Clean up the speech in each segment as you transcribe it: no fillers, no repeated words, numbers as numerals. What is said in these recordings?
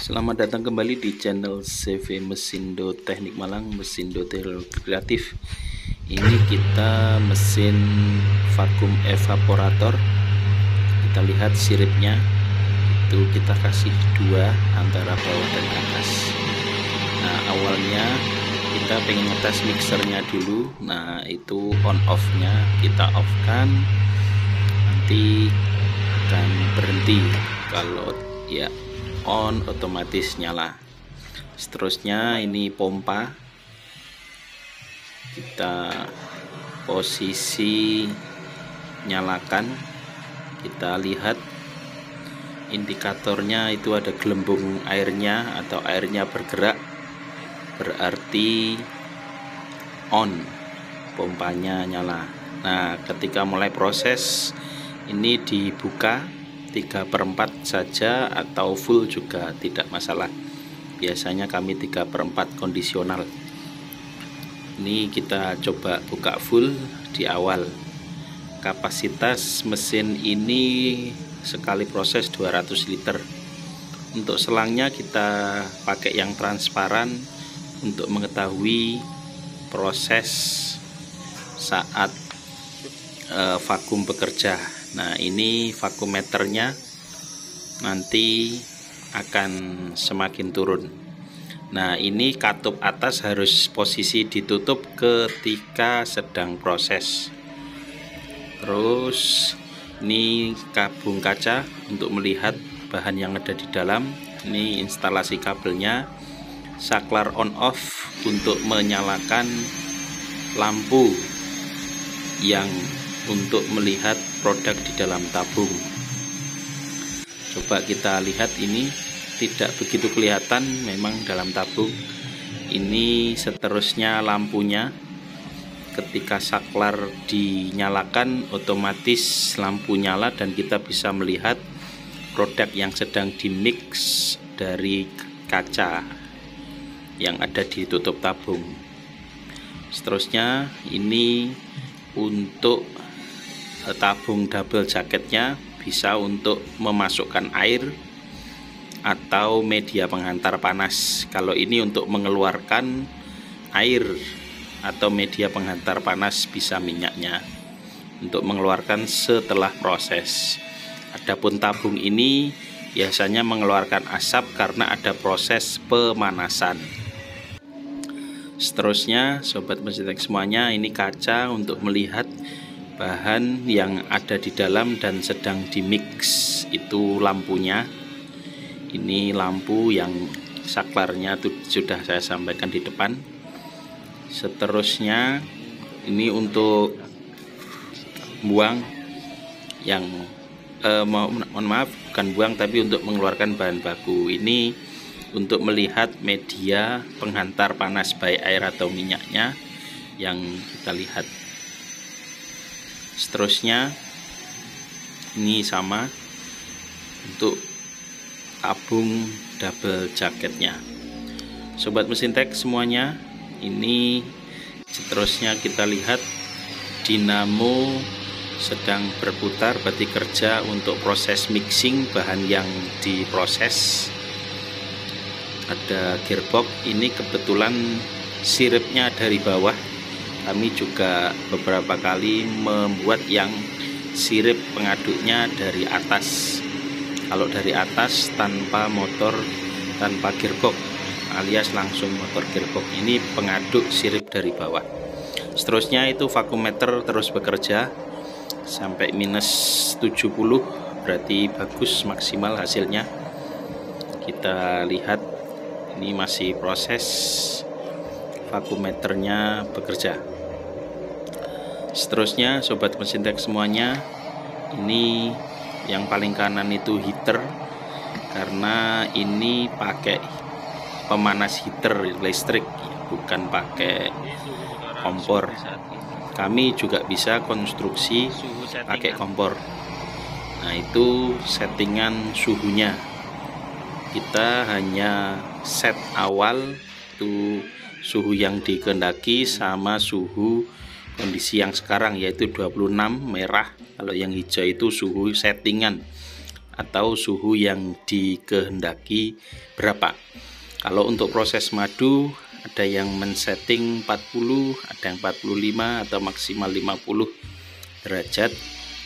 Selamat datang kembali di channel CV Mesindo Teknik Malang, Mesindo Teknologi Kreatif. Ini kita mesin vakum evaporator. Kita lihat siripnya, itu kita kasih dua antara bawah dan atas. Nah, awalnya kita pengen ngetes mixernya dulu. Nah, itu on off nya kita off kan, nanti akan berhenti. Kalau ya on otomatis nyala. Seterusnya ini pompa, kita posisi nyalakan. Kita lihat indikatornya, itu ada gelembung airnya atau airnya bergerak, berarti on, pompanya nyala. Nah, ketika mulai proses ini dibuka 3/4 saja atau full juga tidak masalah. Biasanya kami 3/4 kondisional. Ini kita coba buka full di awal. Kapasitas mesin ini sekali proses 200 liter. Untuk selangnya kita pakai yang transparan untuk mengetahui proses saat vakum bekerja. Nah, ini vakumeternya nanti akan semakin turun. Nah, ini katup atas harus posisi ditutup ketika sedang proses. Terus ini tabung kaca untuk melihat bahan yang ada di dalam. Ini instalasi kabelnya. Saklar on off untuk menyalakan lampu yang untuk melihat produk di dalam tabung. Coba kita lihat, ini tidak begitu kelihatan memang dalam tabung. Ini seterusnya lampunya. Ketika saklar dinyalakan otomatis lampu nyala dan kita bisa melihat produk yang sedang dimix dari kaca yang ada di tutup tabung. Seterusnya ini untuk tabung double jaketnya, bisa untuk memasukkan air atau media penghantar panas. Kalau ini untuk mengeluarkan air atau media penghantar panas, bisa minyaknya untuk mengeluarkan setelah proses. Adapun tabung ini biasanya mengeluarkan asap karena ada proses pemanasan. Seterusnya sobat Mesitek semuanya, ini kaca untuk melihat bahan yang ada di dalam dan sedang dimix. Itu lampunya. Ini lampu yang saklarnya itu sudah saya sampaikan di depan. Seterusnya ini untuk buang yang mohon maaf, bukan buang tapi untuk mengeluarkan bahan baku. Ini untuk melihat media penghantar panas baik air atau minyaknya yang kita lihat. Seterusnya ini sama untuk tabung double jaketnya. Sobat mesin tek semuanya, ini seterusnya kita lihat dinamo sedang berputar, berarti kerja untuk proses mixing bahan yang diproses. Ada gearbox, ini kebetulan siripnya dari bawah. Kami juga beberapa kali membuat yang sirip pengaduknya dari atas. Kalau dari atas tanpa motor, tanpa gearbox, alias langsung motor gearbox, ini pengaduk sirip dari bawah. Seterusnya itu vakumeter terus bekerja sampai minus 70, berarti bagus, maksimal hasilnya. Kita lihat ini masih proses, vakumeternya bekerja. Seterusnya sobat mesin tek semuanya, ini yang paling kanan itu heater, karena ini pakai pemanas heater listrik, bukan pakai kompor. Kami juga bisa konstruksi pakai kompor. Nah, itu settingan suhunya. Kita hanya set awal itu suhu yang dikehendaki sama suhu kondisi yang sekarang, yaitu 26 merah. Kalau yang hijau itu suhu settingan atau suhu yang dikehendaki berapa. Kalau untuk proses madu ada yang men-setting 40, ada yang 45 atau maksimal 50 derajat,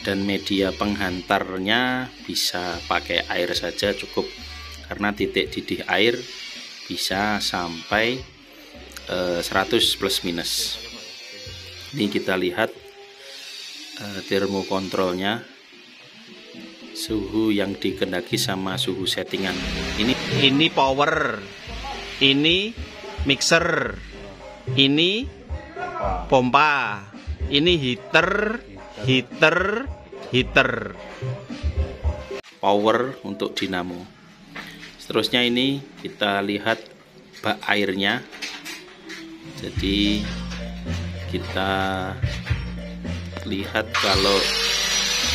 dan media penghantarnya bisa pakai air saja cukup, karena titik didih air bisa sampai 100 plus minus. Ini kita lihat termokontrolnya, suhu yang dikehendaki sama suhu settingan. Ini power, ini mixer, ini pompa, ini heater. Power untuk dinamo. Seterusnya ini kita lihat bak airnya. Jadi kita lihat kalau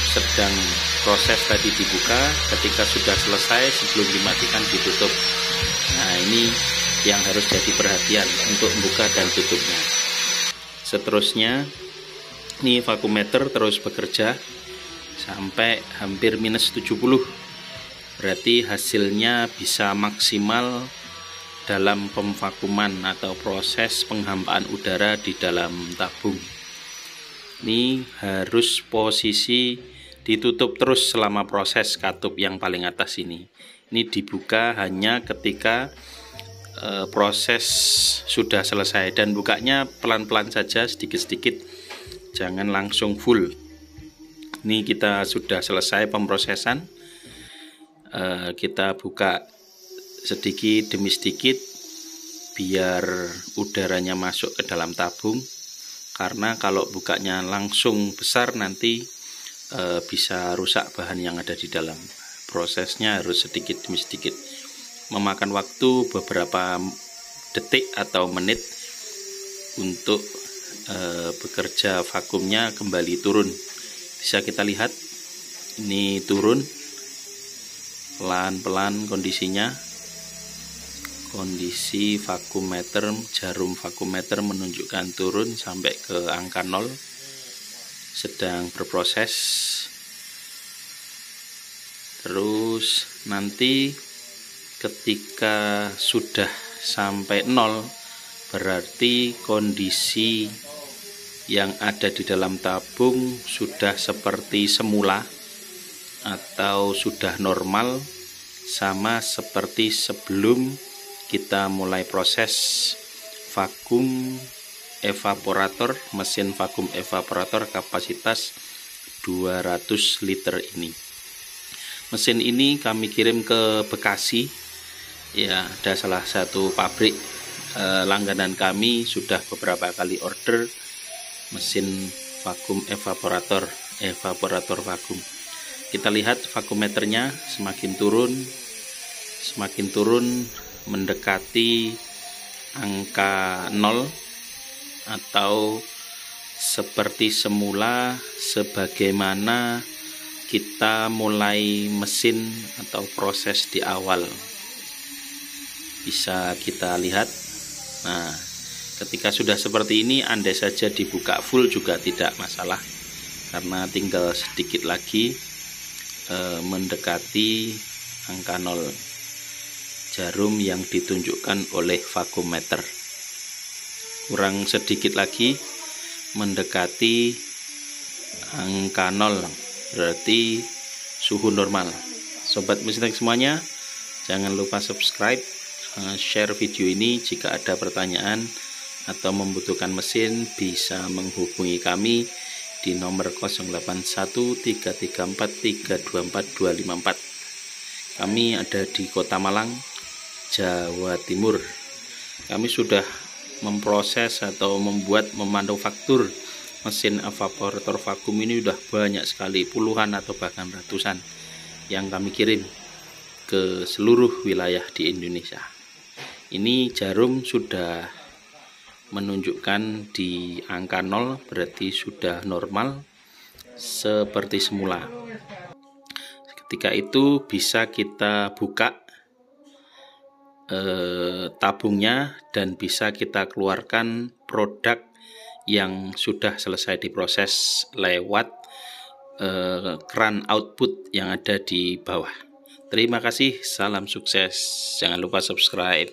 sedang proses tadi dibuka, ketika sudah selesai sebelum dimatikan ditutup. Nah, ini yang harus jadi perhatian untuk buka dan tutupnya. Seterusnya ini vakuumeter terus bekerja sampai hampir minus 70. Berarti hasilnya bisa maksimal dalam pemvakuman atau proses penghampaan udara di dalam tabung. Ini harus posisi ditutup terus selama proses katup yang paling atas ini. Ini dibuka hanya ketika proses sudah selesai, dan bukanya pelan-pelan saja, sedikit-sedikit, jangan langsung full. Ini kita sudah selesai pemrosesan, kita buka sedikit demi sedikit biar udaranya masuk ke dalam tabung, karena kalau bukanya langsung besar nanti bisa rusak bahan yang ada di dalam. Prosesnya harus sedikit demi sedikit, memakan waktu beberapa detik atau menit untuk bekerja vakumnya kembali turun. Bisa kita lihat ini turun pelan-pelan kondisinya. Kondisi vakuumeter, jarum vakuumeter menunjukkan turun sampai ke angka 0, sedang berproses. Terus nanti ketika sudah sampai 0, berarti kondisi yang ada di dalam tabung sudah seperti semula atau sudah normal, sama seperti sebelum kita mulai proses vakum evaporator, mesin vakum evaporator kapasitas 200 liter ini. Mesin ini kami kirim ke Bekasi, ya, ada salah satu pabrik langganan kami, sudah beberapa kali order mesin vakum evaporator vakum. Kita lihat vakuumeternya semakin turun mendekati angka 0 atau seperti semula sebagaimana kita mulai mesin atau proses di awal. Bisa kita lihat. Nah, ketika sudah seperti ini, andai saja dibuka full juga tidak masalah, karena tinggal sedikit lagi mendekati angka 0 jarum yang ditunjukkan oleh vakuumeter. Kurang sedikit lagi mendekati angka 0, berarti suhu normal. Sobat mesin semuanya, jangan lupa subscribe, share video ini. Jika ada pertanyaan atau membutuhkan mesin, bisa menghubungi kami di nomor 081334324254. Kami ada di Kota Malang, Jawa Timur. Kami sudah memproses atau memanufaktur mesin evaporator vakum ini sudah banyak sekali, puluhan atau bahkan ratusan yang kami kirim ke seluruh wilayah di Indonesia. Ini jarum sudah menunjukkan di angka 0, berarti sudah normal seperti semula. Ketika itu bisa kita buka tabungnya dan bisa kita keluarkan produk yang sudah selesai diproses lewat keran output yang ada di bawah. Terima kasih, salam sukses. Jangan lupa subscribe.